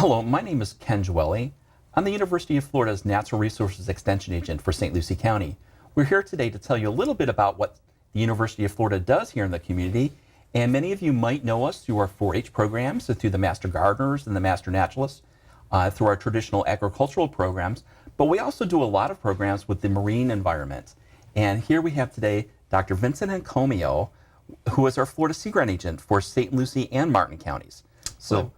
Hello, my name is Ken Joelli. I'm the University of Florida's Natural Resources Extension Agent for St. Lucie County. We're here today to tell you a little bit about what the University of Florida does here in the community. And many of you might know us through our 4-H programs, so through the Master Gardeners and the Master Naturalists, through our traditional agricultural programs. But we also do a lot of programs with the marine environment. And here we have today Dr. Vincent Encomio, who is our Florida Sea Grant Agent for St. Lucie and Martin counties. So,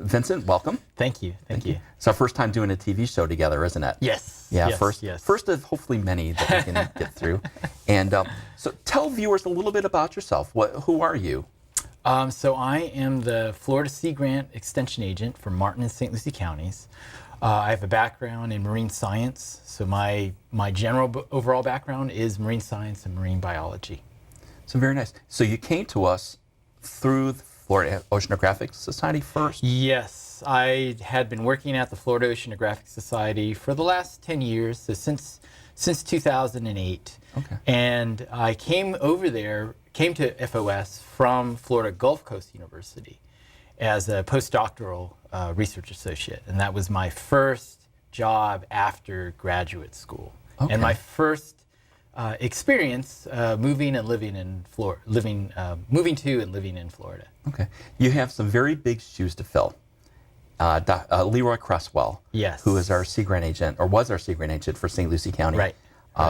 Vincent, welcome. Thank you. Thank you. It's our first time doing a TV show together, isn't it? Yes. Yeah, yes, first, yes. first of hopefully many that we can get through. And so tell viewers a little bit about yourself. Who are you? So I am the Florida Sea Grant Extension Agent for Martin and St. Lucie counties. I have a background in marine science. So my general overall background is marine science and marine biology. So very nice. So you came to us through the Florida Oceanographic Society first? Yes, I had been working at the Florida Oceanographic Society for the last 10 years, so since 2008. Okay. And I came to FOS from Florida Gulf Coast University as a postdoctoral research associate. And that was my first job after graduate school. Okay. And my first experience moving and living in Florida, moving to and living in Florida. Okay. You have some very big shoes to fill. Leroy Cresswell, yes, who is our Sea Grant Agent, or was our Sea Grant Agent for St. Lucie County. Right.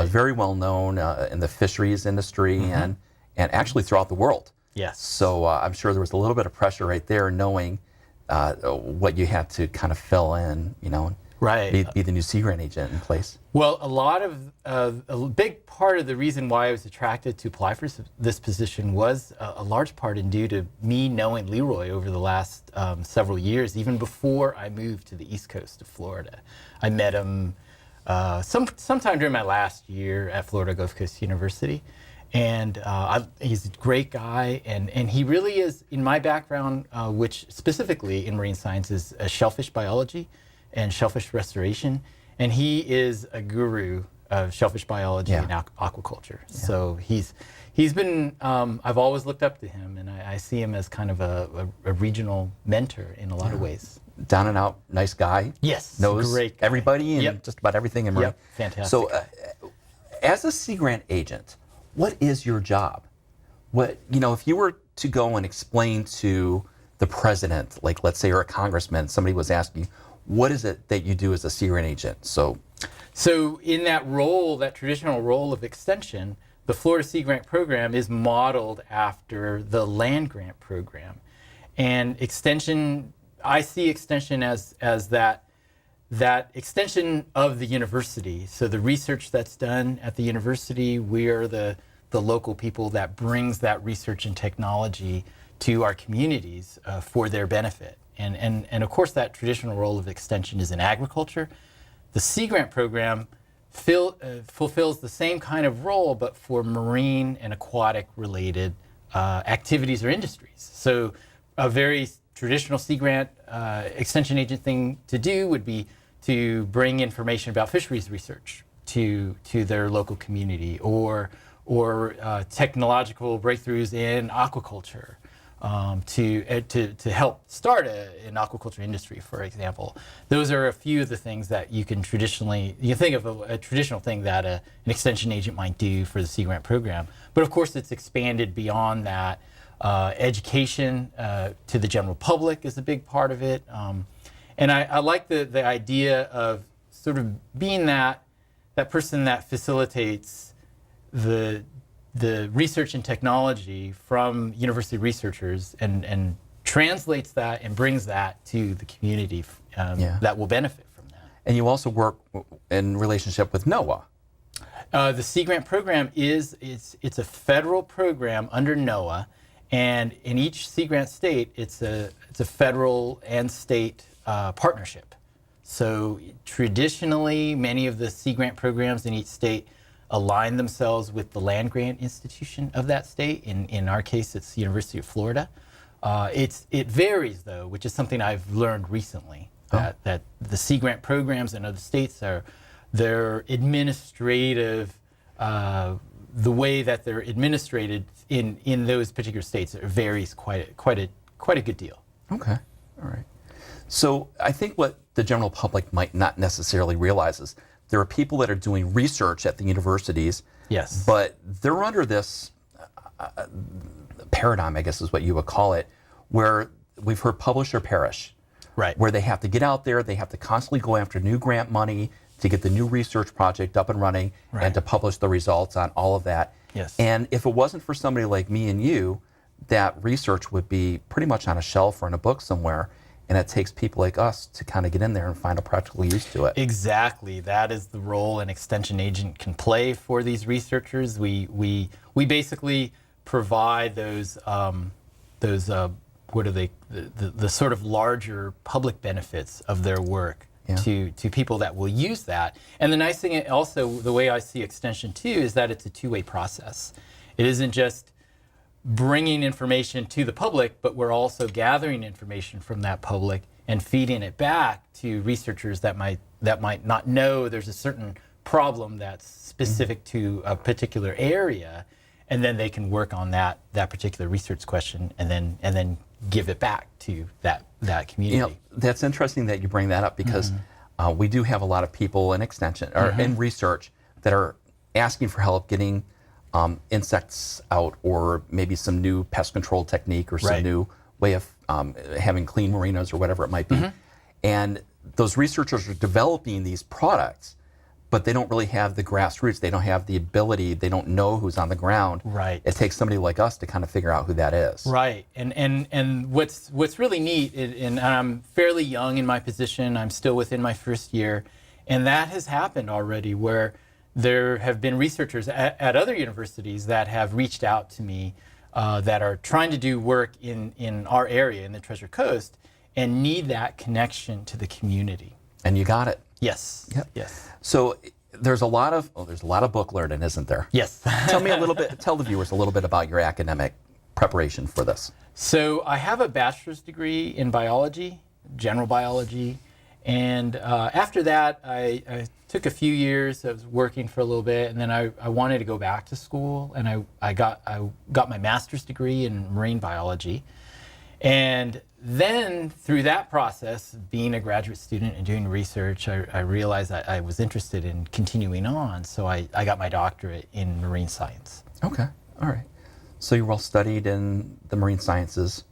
Very well known in the fisheries industry and actually throughout the world. Yes. So I'm sure there was a little bit of pressure right there, knowing what you had to kind of fill in, right. be the new Sea Grant Agent in place. Well, a big part of the reason why I was attracted to apply for this position was a large part due to me knowing Leroy over the last several years, even before I moved to the East Coast of Florida. I met him sometime during my last year at Florida Gulf Coast University. And he's a great guy, and he really is, in my background, which specifically in marine science is shellfish biology and shellfish restoration, and he is a guru of shellfish biology and aquaculture. Yeah. So he's been, I've always looked up to him, and I see him as kind of a regional mentor in a lot of ways. Down and out, nice guy. Yes, knows great guy. Everybody and just about everything in marine. Yep, fantastic. So as a Sea Grant Agent, what is your job? If you were to go and explain to the president, like let's say, or a congressman, somebody was asking you, what is it that you do as a Sea Grant Agent? So in that role, that traditional role of extension, the Florida Sea Grant Program is modeled after the land grant program. And extension, I see extension as that extension of the university. So the research that's done at the university, we are the local people that brings that research and technology to our communities for their benefit. And of course, that traditional role of extension is in agriculture. The Sea Grant Program fulfills the same kind of role, but for marine and aquatic related activities or industries. So a very traditional Sea Grant Extension Agent thing to do would be to bring information about fisheries research to their local community, or technological breakthroughs in aquaculture to help start an aquaculture industry, for example. Those are a few of the things that you can think of a traditional thing that an extension agent might do for the Sea Grant Program. But of course, it's expanded beyond that. Education to the general public is a big part of it. And I like the idea of sort of being that person that facilitates the research and technology from university researchers and translates that and brings that to the community that will benefit from that. And you also work in relationship with NOAA. The Sea Grant Program it's a federal program under NOAA, and in each Sea Grant state, it's a federal and state partnership. So traditionally, many of the Sea Grant programs in each state align themselves with the land grant institution of that state. In our case, it's the University of Florida. It varies though, which is something I've learned recently, that the Sea Grant programs in other states their administrative, the way that they're administrated in those particular states varies quite a good deal. Okay, all right. So I think what the general public might not necessarily realize is there are people that are doing research at the universities, Yes. but they're under this paradigm, I guess is what you would call it, where we've heard publish or perish. Right. Where they have to get out there, they have to constantly go after new grant money to get the new research project up and running Right. and to publish the results on all of that. Yes. And if it wasn't for somebody like me and you, that research would be pretty much on a shelf or in a book somewhere. And it takes people like us to kind of get in there and find a practical use to it. Exactly. That is the role an extension agent can play for these researchers. We basically provide those what are they the sort of larger public benefits of their work to people that will use that. And the nice thing also, the way I see extension too, is that it's a two-way process. It isn't just bringing information to the public, but we're also gathering information from that public and feeding it back to researchers that might not know there's a certain problem that's specific to a particular area, and then they can work on that particular research question and then give it back to that community. You know, that's interesting that you bring that up because we do have a lot of people in extension or in research that are asking for help getting insects out, or maybe some new pest control technique or some new way of having clean marinas or whatever it might be. And those researchers are developing these products, but they don't really have the grassroots. They don't have the ability. They don't know who's on the ground. Right. It takes somebody like us to kind of figure out who that is. Right. And what's really neat, and I'm fairly young in my position. I'm still within my first year, and that has happened already where there have been researchers at other universities that have reached out to me that are trying to do work in our area, in the Treasure Coast, and need that connection to the community. And you got it. Yes. Yep. Yes. So there's a lot of book learning, isn't there? Yes. Tell the viewers a little bit about your academic preparation for this. So I have a bachelor's degree in biology, general biology, and after that I took a few years. I was working for a little bit, and then I wanted to go back to school, and I got my master's degree in marine biology. And then through that process, being a graduate student and doing research, I realized that I was interested in continuing on. So I got my doctorate in marine science. Okay, all right. So you're well studied in the marine sciences.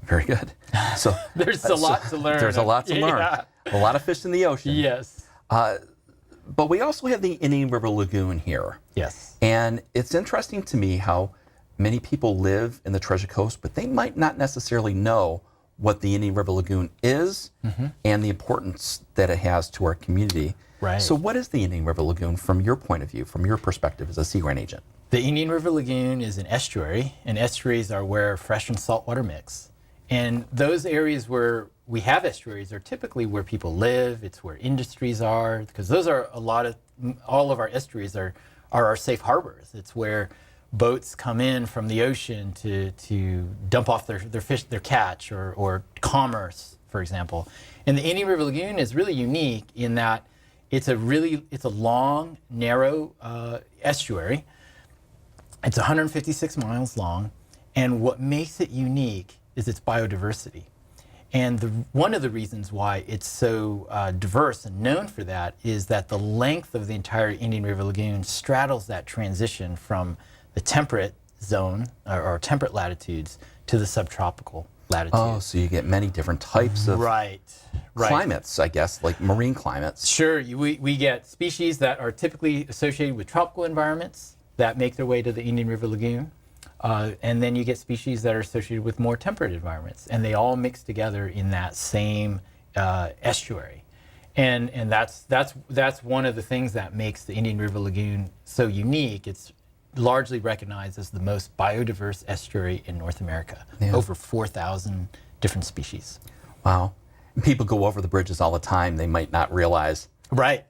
Very good. So there's a lot to learn. There's a lot to learn. Yeah. A lot of fish in the ocean. Yes. But we also have the Indian River Lagoon here. Yes. And it's interesting to me how many people live in the Treasure Coast, but they might not necessarily know what the Indian River Lagoon is and the importance that it has to our community. Right. So what is the Indian River Lagoon from your point of view, from your perspective as a sea grant agent? The Indian River Lagoon is an estuary, and estuaries are where fresh and salt water mix. And those areas where we have estuaries are typically where people live. It's where industries are, because those are all of our estuaries are our safe harbors. It's where boats come in from the ocean to dump off their fish, their catch, or commerce, for example. And the Indian River Lagoon is really unique in that it's a long, narrow estuary. It's 156 miles long, and what makes it unique is its biodiversity. And one of the reasons why it's so diverse and known for that is that the length of the entire Indian River Lagoon straddles that transition from the temperate zone or temperate latitudes to the subtropical latitudes. Oh, so you get many different types of climates, I guess, like marine climates. Sure. We get species that are typically associated with tropical environments that make their way to the Indian River Lagoon. And then you get species that are associated with more temperate environments, and they all mix together in that same estuary. And that's one of the things that makes the Indian River Lagoon so unique. It's largely recognized as the most biodiverse estuary in North America. Yeah. Over 4,000 different species. Wow. People go over the bridges all the time. They might not realize. Right.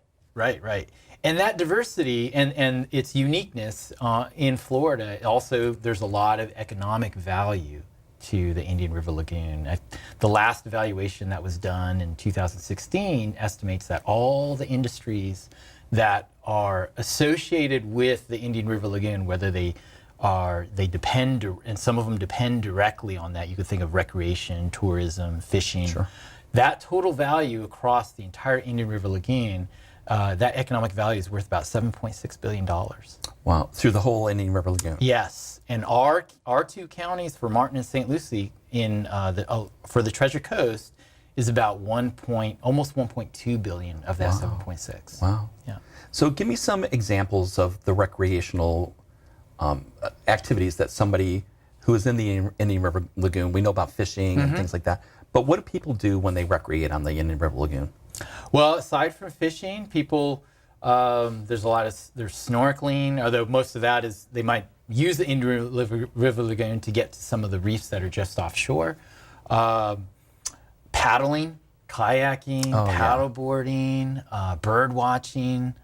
And that diversity and its uniqueness in Florida, also there's a lot of economic value to the Indian River Lagoon. The last evaluation that was done in 2016 estimates that all the industries that are associated with the Indian River Lagoon, whether they depend, and some of them depend directly on that. You could think of recreation, tourism, fishing. Sure. That total value across the entire Indian River Lagoon, that economic value is worth about $7.6 billion. Wow, through the whole Indian River Lagoon. Yes, and our two counties for Martin and St. Lucie for the Treasure Coast is about almost 1.2 billion of that 7.6. Wow. Yeah. So give me some examples of the recreational activities that somebody who is in the Indian River Lagoon, we know about fishing and things like that, but what do people do when they recreate on the Indian River Lagoon? Well, aside from fishing, people, there's snorkeling, although most of that is, they might use the Indian River Lagoon to get to some of the reefs that are just offshore. Paddling, kayaking, paddleboarding, bird watching.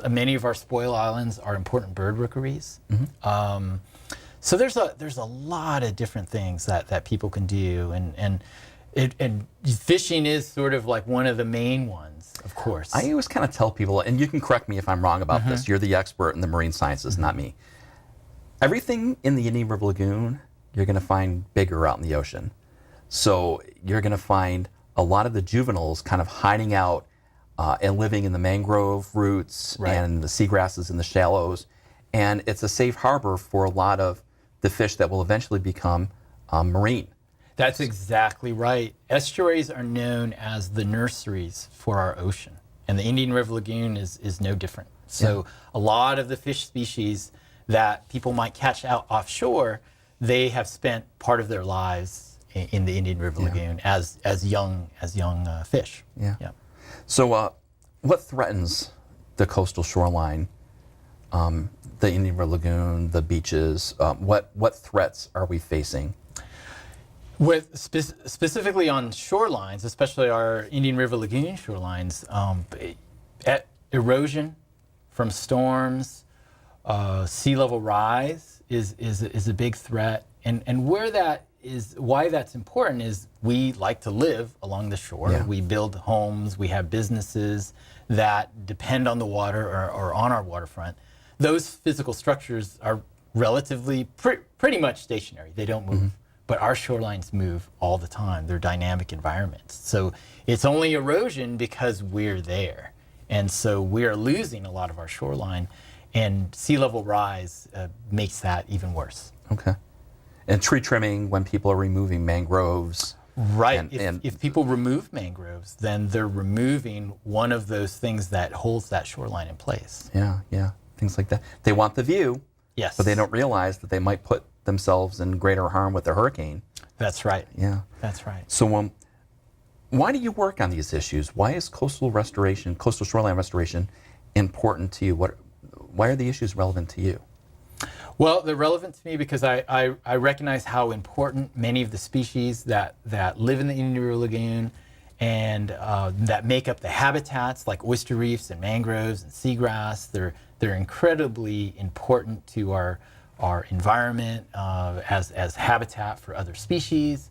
Many of our spoil islands are important bird rookeries. So there's a lot of different things that people can do, and fishing is sort of like one of the main ones, of course. I always kind of tell people, and you can correct me if I'm wrong about this, you're the expert in the marine sciences, not me. Everything in the Indian River Lagoon, you're going to find bigger out in the ocean. So you're going to find a lot of the juveniles kind of hiding out and living in the mangrove roots and the seagrasses in the shallows. And it's a safe harbor for a lot of the fish that will eventually become marine. That's exactly right. Estuaries are known as the nurseries for our ocean, and the Indian River Lagoon is no different. So a lot of the fish species that people might catch out offshore, they have spent part of their lives in the Indian River Lagoon as young fish. Yeah. So what threatens the coastal shoreline, the Indian River Lagoon, the beaches? What threats are we facing? With specifically on shorelines, especially our Indian River Lagoon shorelines, erosion from storms, sea level rise is a big threat, and why that's important is we like to live along the shore. Yeah. We build homes, we have businesses that depend on the water or on our waterfront. Those physical structures are relatively pretty much stationary. They don't move. But our shorelines move all the time. They're dynamic environments. So it's only erosion because we're there. And so we're losing a lot of our shoreline, and sea level rise makes that even worse. Okay. And tree trimming when people are removing mangroves. Right. If people remove mangroves, then they're removing one of those things that holds that shoreline in place. Yeah. Things like that. They want the view. Yes. But they don't realize that they might put themselves in greater harm with a hurricane. That's right. Yeah. That's right. So why do you work on these issues? Why is coastal shoreline restoration important to you? Why are the issues relevant to you? Well, they're relevant to me because I recognize how important many of the species that live in the Indian River Lagoon and that make up the habitats like oyster reefs and mangroves and seagrass. They're incredibly important to our environment as habitat for other species,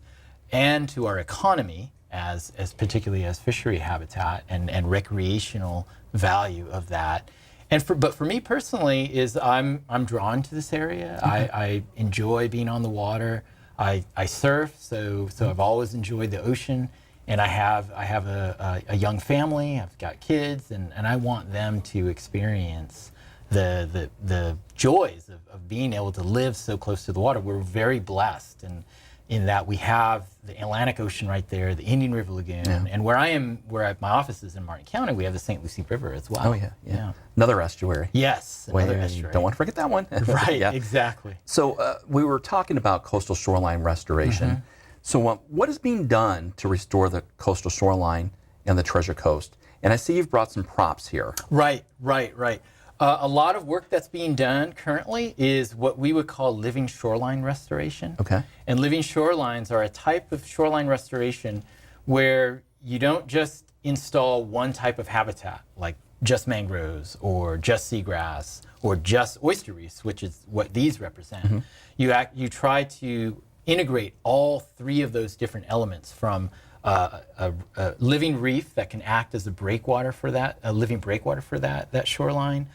and to our economy as particularly as fishery habitat and recreational value of that. But for me personally, I'm drawn to this area. I enjoy being on the water. I surf, so I've always enjoyed the ocean, and I have a young family. I've got kids, and I want them to experience the joys of being able to live so close to the water. We're very blessed in that we have the Atlantic Ocean right there, the Indian River Lagoon, and where my office is in Martin County, we have the St. Lucie River as well. Oh yeah. Another estuary. Yes, another estuary. Don't want to forget that one. Right, exactly. So we were talking about coastal shoreline restoration. So what is being done to restore the coastal shoreline and the Treasure Coast? And I see you've brought some props here. Right. A lot of work that's being done currently is what we would call living shoreline restoration. Okay. And living shorelines are a type of shoreline restoration where you don't just install one type of habitat, like just mangroves or just seagrass or just oyster reefs, which is what these represent. You try to integrate all three of those different elements, from a living reef that can act as a breakwater for that, a living breakwater for that shoreline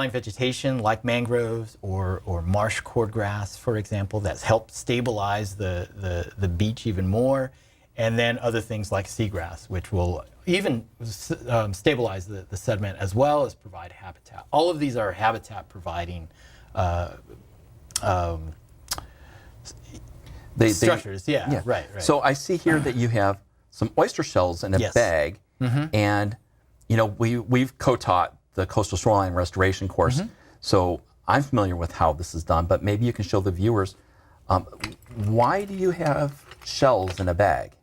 vegetation like mangroves or marsh cordgrass, for example, that's helped stabilize the beach even more, and then other things like seagrass, which will even stabilize the sediment as well as provide habitat. All of these are habitat providing structures. Yeah, right. So I see here that you have some oyster shells in a Yes. bag, and we've co-taught the coastal shoreline restoration course, so I'm familiar with how this is done. But maybe you can show the viewers why do you have shells in a bag?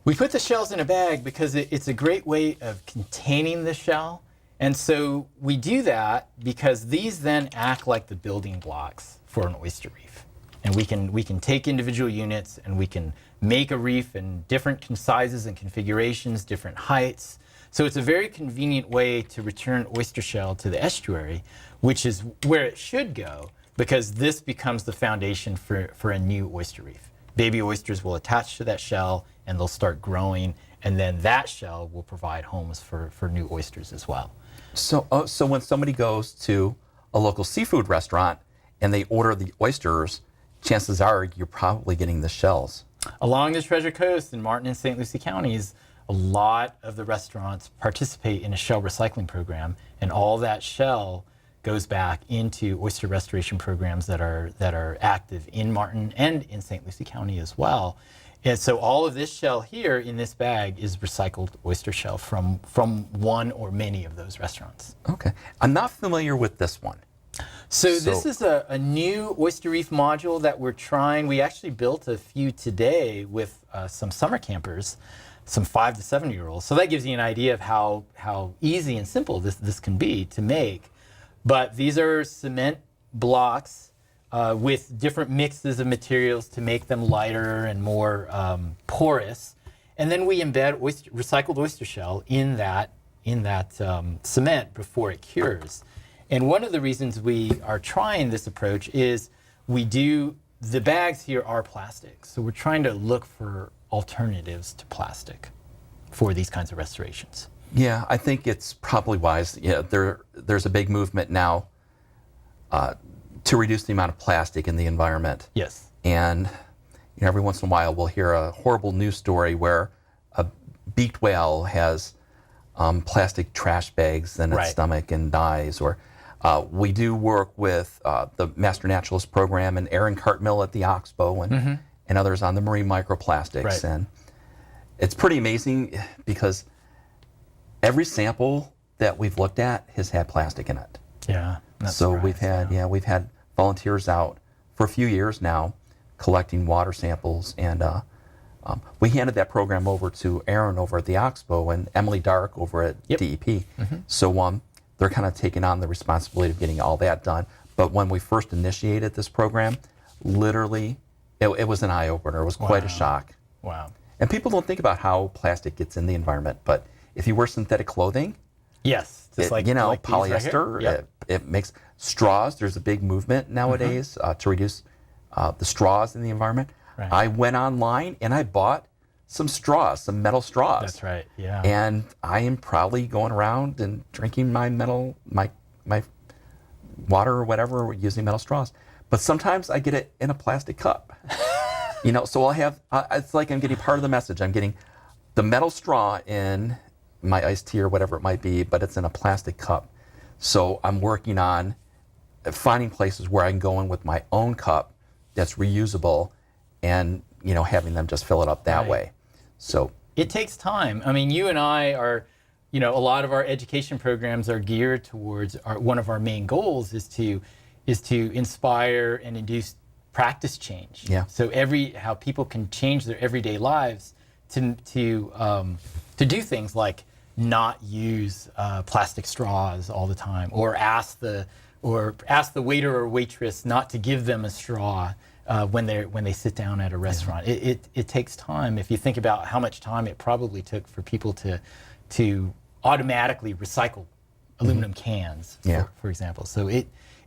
We put the shells in a bag because it's a great way of containing the shell. And so we do that because these then act like the building blocks for an oyster reef. And we can take individual units and we can make a reef in different sizes and configurations, different heights. So it's a very convenient way to return oyster shell to the estuary, which is where it should go, because this becomes the foundation for a new oyster reef. Baby oysters will attach to that shell and they'll start growing, and then that shell will provide homes for new oysters as well. So when somebody goes to a local seafood restaurant and they order the oysters, chances are you're probably getting the shells. Along the Treasure Coast in Martin and St. Lucie counties, a lot of the restaurants participate in a shell recycling program, and all that shell goes back into oyster restoration programs that are active in Martin and in St. Lucie County as well. And so all of this shell here in this bag is recycled oyster shell from one or many of those restaurants. Okay. I'm not familiar with this one. So this is a new oyster reef module that we're trying. We actually built a few today with some summer campers, some 5 to 7-year-olds. So that gives you an idea of how easy and simple this can be to make. But these are cement blocks with different mixes of materials to make them lighter and more porous. And then we embed recycled oyster shell in that cement before it cures. And one of the reasons we are trying this approach is the bags here are plastic. So we're trying to look for alternatives to plastic for these kinds of restorations. Yeah, I think it's probably wise. Yeah, there's a big movement now to reduce the amount of plastic in the environment. Yes. And every once in a while we'll hear a horrible news story where a beaked whale has plastic trash bags in its stomach and dies. Or we do work with the Master Naturalist program and Aaron Cartmill at the Oxbow and others on the marine microplastics. Right. And it's pretty amazing because every sample that we've looked at has had plastic in it. Yeah. So we've had volunteers out for a few years now collecting water samples, and we handed that program over to Aaron over at the Oxbow and Emily Dark over at DEP. So they're kind of taking on the responsibility of getting all that done. But when we first initiated this program, literally, it was an eye-opener. It was quite a shock. Wow. And people don't think about how plastic gets in the environment, but if you wear synthetic clothing, yes, just like polyester, right it makes straws. There's a big movement nowadays to reduce the straws in the environment. Right. I went online and I bought some straws, some metal straws. That's right. Yeah. And I am probably going around and drinking my water or whatever using metal straws. But sometimes I get it in a plastic cup. So I'll have, it's like I'm getting part of the message. I'm getting the metal straw in my iced tea or whatever it might be, but it's in a plastic cup. So I'm working on finding places where I can go in with my own cup that's reusable and, having them just fill it up that way. So it takes time. I mean, you and I are, a lot of our education programs are geared towards one of our main goals is to inspire and induce practice change. Yeah. So how people can change their everyday lives to do things like not use plastic straws all the time, or ask the waiter or waitress not to give them a straw when they sit down at a restaurant. It takes time. If you think about how much time it probably took for people to automatically recycle aluminum cans, for example. So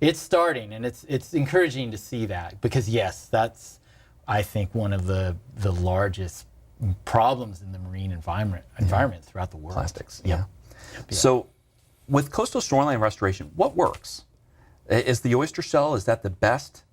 it's starting, and it's encouraging to see that, because yes, that's, I think, one of the largest problems in the marine environment throughout the world. Plastics. Yeah. So with coastal shoreline restoration, what works? Is the oyster shell, is that the best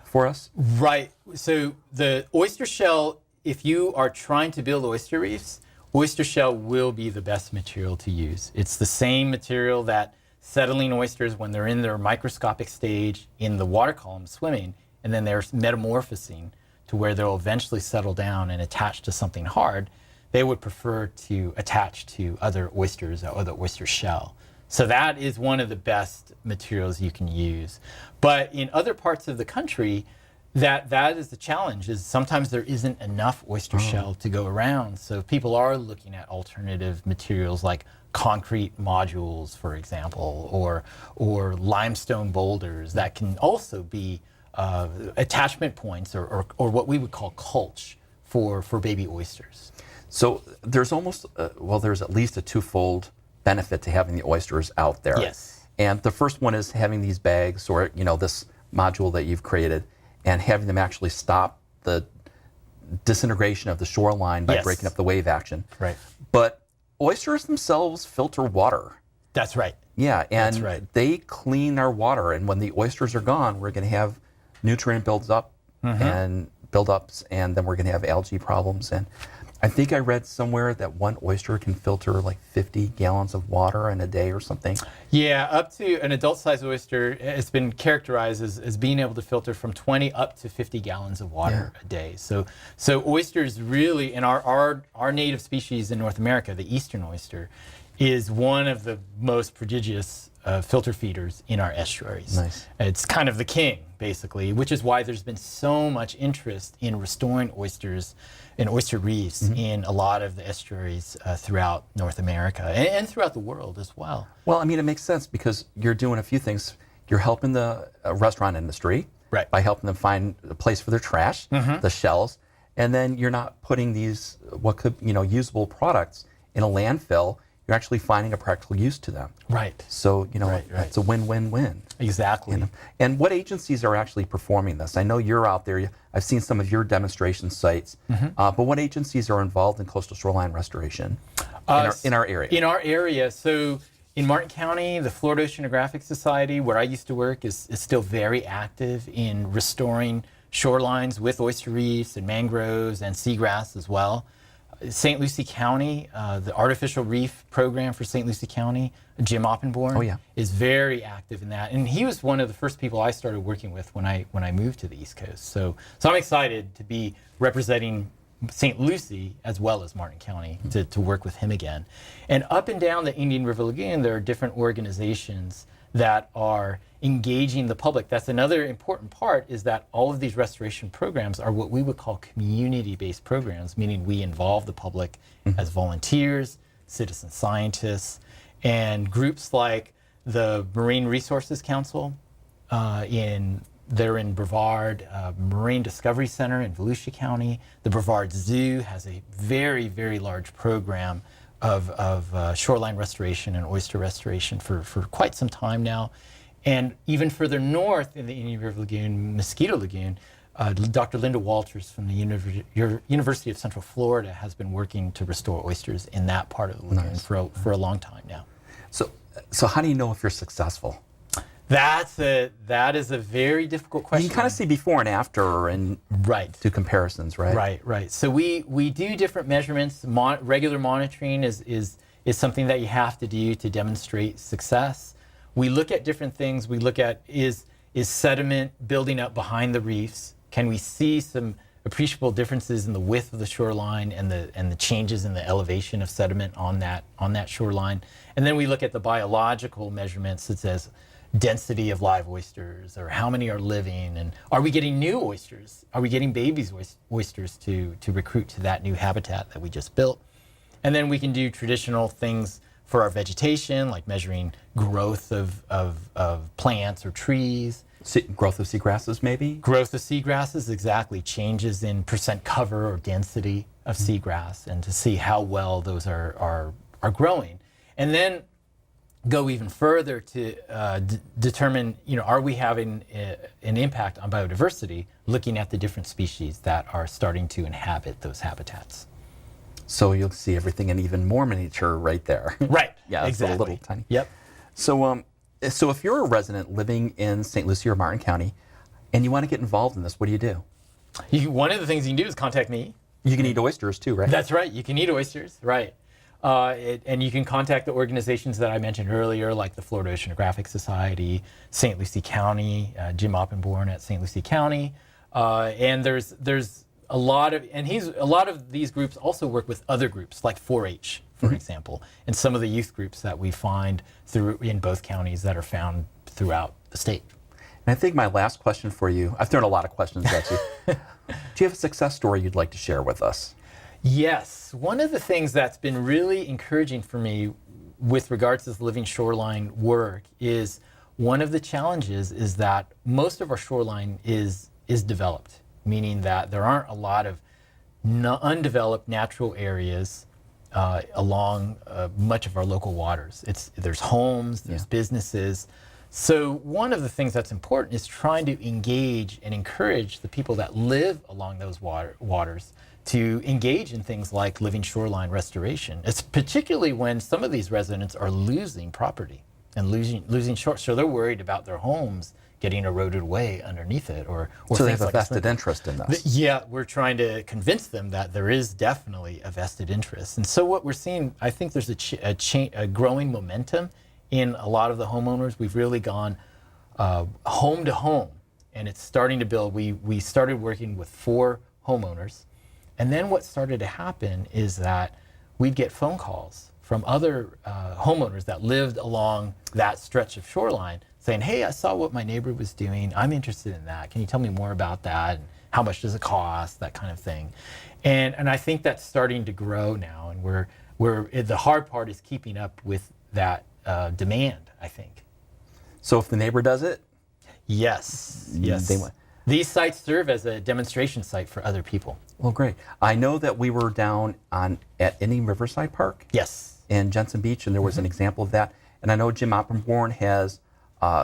for us? Right. So the oyster shell if you are trying to build oyster reefs, oyster shell will be the best material to use. It's the same material that settling oysters, when they're in their microscopic stage in the water column swimming, and then they're metamorphosing to where they'll eventually settle down and attach to something hard, they would prefer to attach to other oysters or the oyster shell. So that is one of the best materials you can use. But in other parts of the country, that is the challenge, is sometimes there isn't enough oyster shell to go around. So people are looking at alternative materials like concrete modules, for example, or limestone boulders that can also be attachment points or what we would call culch for baby oysters. So there's almost, there's at least a twofold benefit to having the oysters out there. Yes. And the first one is having these bags or, this module that you've created and having them actually stop the disintegration of the shoreline by breaking up the wave action. Right. But oysters themselves filter water. That's right. Yeah, and they clean our water. And when the oysters are gone, we're going to have nutrient buildups, and then we're going to have algae problems. And I think I read somewhere that one oyster can filter like 50 gallons of water in a day or something. Yeah, up to an adult-sized oyster, it's been characterized as being able to filter from 20 up to 50 gallons of water a day. So oysters really, and our native species in North America, the eastern oyster, is one of the most prodigious filter feeders in our estuaries. Nice. It's kind of the king, basically, which is why there's been so much interest in restoring oysters and oyster reefs in a lot of the estuaries throughout North America and throughout the world as well. Well, I mean, it makes sense because you're doing a few things. You're helping the restaurant industry by helping them find a place for their trash, the shells, and then you're not putting these what could usable products in a landfill. You're actually finding a practical use to them. Right. So it's a win-win-win. Exactly. And what agencies are actually performing this? I know you're out there. I've seen some of your demonstration sites. But what agencies are involved in coastal shoreline restoration in our area? In our area, so in Martin County, the Florida Oceanographic Society, where I used to work, is still very active in restoring shorelines with oyster reefs and mangroves and seagrass as well. St. Lucie County, the Artificial Reef Program for St. Lucie County, Jim Oppenborn, is very active in that. And he was one of the first people I started working with when I moved to the East Coast. So I'm excited to be representing St. Lucie as well as Martin County to work with him again. And up and down the Indian River Lagoon, there are different organizations that are engaging the public. That's another important part, is that all of these restoration programs are what we would call community-based programs, meaning we involve the public as volunteers, citizen scientists, and groups like the Marine Resources Council they're in Brevard, Marine Discovery Center in Volusia County. The Brevard Zoo has a very, very large program of shoreline restoration and oyster restoration for quite some time now. And even further north in the Indian River Lagoon, Mosquito Lagoon, Dr. Linda Walters from the University of Central Florida has been working to restore oysters in that part of the lagoon for a long time now. So how do you know if you're successful? That is a very difficult question. You can kind of see before and after and do comparisons, right? Right. So we do different measurements. Regular monitoring is something that you have to do to demonstrate success. We look at different things. We look at is sediment building up behind the reefs? Can we see some appreciable differences in the width of the shoreline and the changes in the elevation of sediment on that shoreline? And then we look at the biological measurements, such as density of live oysters, or how many are living, and are we getting new oysters? Are we getting babies oysters to recruit to that new habitat that we just built? And then we can do traditional things for our vegetation, like measuring growth of plants or trees. Growth of seagrasses, maybe? Growth of seagrasses, exactly. Changes in percent cover or density of seagrass, and to see how well those are growing. And then go even further to determine, are we having an impact on biodiversity, looking at the different species that are starting to inhabit those habitats. So you'll see everything in even more miniature right there. Right. Yeah, exactly. It's a little tiny. Yep. So if you're a resident living in St. Lucie or Martin County and you want to get involved in this, what do you do? One of the things you can do is contact me. You can eat oysters too, right? That's right. You can eat oysters, right? And you can contact the organizations that I mentioned earlier, like the Florida Oceanographic Society, St. Lucie County, Jim Oppenborn at St. Lucie County, and there's a lot of these groups also work with other groups like 4-H, for example, and some of the youth groups that we find in both counties that are found throughout the state. And I think my last question for you, I've thrown a lot of questions at you. Do you have a success story you'd like to share with us? Yes. One of the things that's been really encouraging for me with regards to this living shoreline work is one of the challenges is that most of our shoreline is developed, meaning that there aren't a lot of undeveloped natural areas along much of our local waters. There's homes, there's businesses. So one of the things that's important is trying to engage and encourage the people that live along those waters to engage in things like living shoreline restoration. It's particularly when some of these residents are losing property and losing shore. So they're worried about their homes getting eroded away underneath it, or so they have a vested interest in this. Yeah, we're trying to convince them that there is definitely a vested interest. And so what we're seeing, I think there's a growing momentum in a lot of the homeowners. We've really gone home to home, and it's starting to build. We started working with 4 homeowners, and then what started to happen is that we'd get phone calls from other homeowners that lived along that stretch of shoreline saying, hey, I saw what my neighbor was doing. I'm interested in that. Can you tell me more about that? And how much does it cost? That kind of thing. And I think that's starting to grow now, and the hard part is keeping up with that demand, I think. So if the neighbor does it? Yes. They want. These sites serve as a demonstration site for other people. Well, great. I know that we were down at Indian Riverside Park. Yes. In Jensen Beach, and there was an example of that. And I know Jim Oppenborn has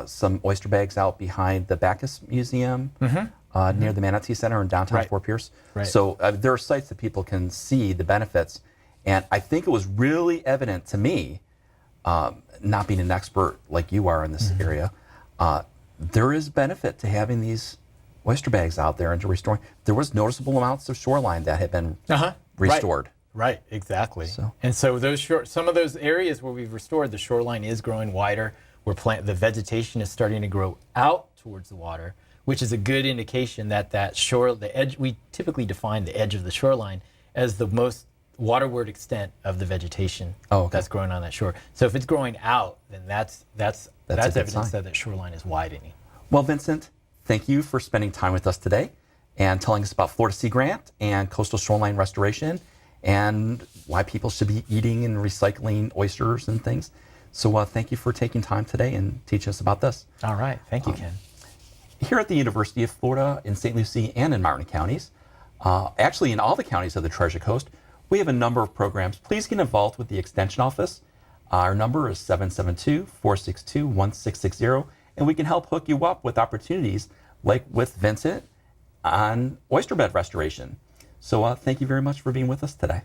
some oyster bags out behind the Bacchus Museum near the Manatee Center in downtown Fort Pierce. Right. So there are sites that people can see the benefits. And I think it was really evident to me, not being an expert like you are in this area, there is benefit to having these oyster bags out there and to restoring. There was noticeable amounts of shoreline that had been restored. Right, exactly. And so some of those areas where we've restored, the shoreline is growing wider. The vegetation is starting to grow out towards the water, which is a good indication that the edge, we typically define the edge of the shoreline as the most waterward extent of the vegetation that's growing on that shore. So if it's growing out, then that's evidence that the shoreline is widening. Well, Vincent, thank you for spending time with us today and telling us about Florida Sea Grant and coastal shoreline restoration and why people should be eating and recycling oysters and things. So thank you for taking time today and teaching us about this. All right. Thank you, Ken. Here at the University of Florida in St. Lucie and in Martin counties, actually in all the counties of the Treasure Coast, we have a number of programs. Please get involved with the Extension Office. Our number is 772-462-1660, and we can help hook you up with opportunities like with Vincent on oyster bed restoration. So thank you very much for being with us today.